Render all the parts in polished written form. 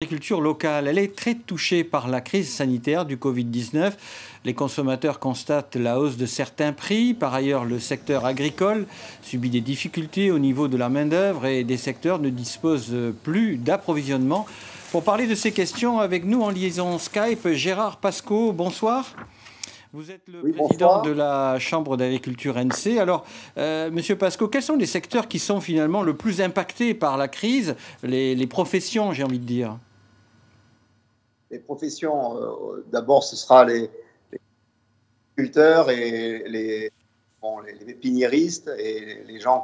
l'agriculture locale, elle est très touchée par la crise sanitaire du Covid-19. Les consommateurs constatent la hausse de certains prix. Par ailleurs, le secteur agricole subit des difficultés au niveau de la main-d'œuvre et des secteurs ne disposent plus d'approvisionnement. Pour parler de ces questions, avec nous en liaison Skype, Gérard Pascaud, bonsoir. Vous êtes le président de la Chambre d'agriculture NC. Alors, Monsieur Pascaud, quels sont les secteurs qui sont finalement le plus impactés par la crise, les professions, j'ai envie de dire? Les professions, d'abord, ce sera les agriculteurs et les pépiniéristes et les gens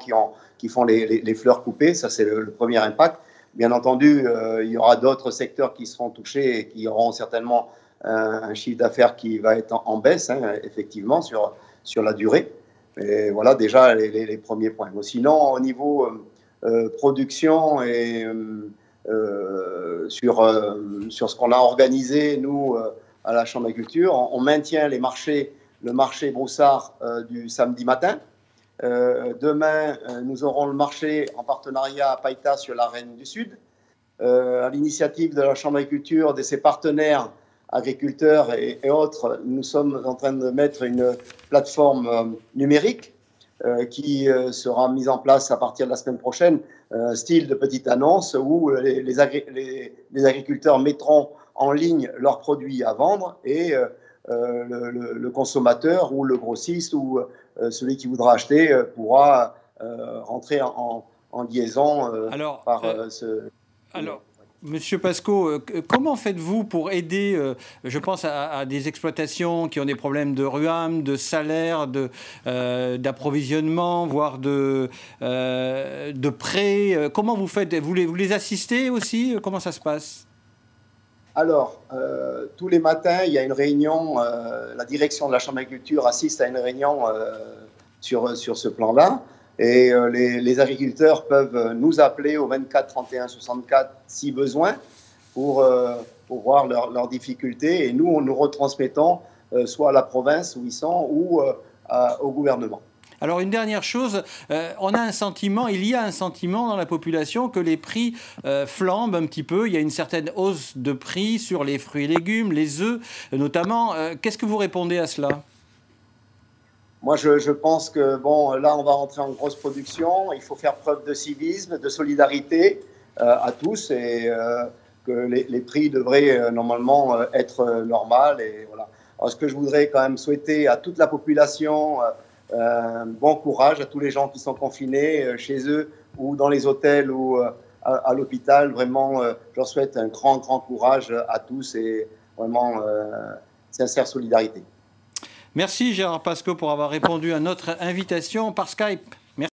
qui font les fleurs coupées. Ça, c'est le premier impact. Bien entendu, il y aura d'autres secteurs qui seront touchés et qui auront certainement un chiffre d'affaires qui va être en baisse, effectivement, sur la durée. Et voilà déjà les premiers points. Mais sinon, au niveau production et sur ce qu'on a organisé, nous, à la Chambre d'agriculture, on maintient le marché Broussard du samedi matin. Demain, nous aurons le marché en partenariat à Païta sur la Reine du Sud. À l'initiative de la Chambre d'agriculture, de ses partenaires agriculteurs et autres, nous sommes en train de mettre une plateforme numérique qui sera mise en place à partir de la semaine prochaine, style de petite annonce où les agriculteurs mettront en ligne leurs produits à vendre et le consommateur ou le grossiste ou celui qui voudra acheter pourra rentrer en liaison Alors, Monsieur Pascaud, comment faites-vous pour aider, je pense à des exploitations qui ont des problèmes de ruam, de salaire, d'approvisionnement, voire de prêts? Comment vous faites? Vous les assistez aussi? Comment ça se passe? Alors, tous les matins, il y a une réunion, la direction de la Chambre d'agriculture assiste à une réunion sur ce plan-là. Et les agriculteurs peuvent nous appeler au 24 31 64 si besoin pour voir leurs difficultés. Et nous retransmettons soit à la province où ils sont ou au gouvernement. Alors une dernière chose, il y a un sentiment dans la population que les prix flambent un petit peu. Il y a une certaine hausse de prix sur les fruits et légumes, les œufs notamment. Qu'est-ce que vous répondez à cela ? Moi, je pense que, là, on va rentrer en grosse production. Il faut faire preuve de civisme, de solidarité à tous et que les prix devraient normalement être normaux. Et voilà. Alors, ce que je voudrais quand même souhaiter à toute la population, bon courage à tous les gens qui sont confinés chez eux ou dans les hôtels ou à l'hôpital. Vraiment, je leur souhaite un grand courage à tous et vraiment sincère solidarité. Merci Gérard Pascaud pour avoir répondu à notre invitation par Skype.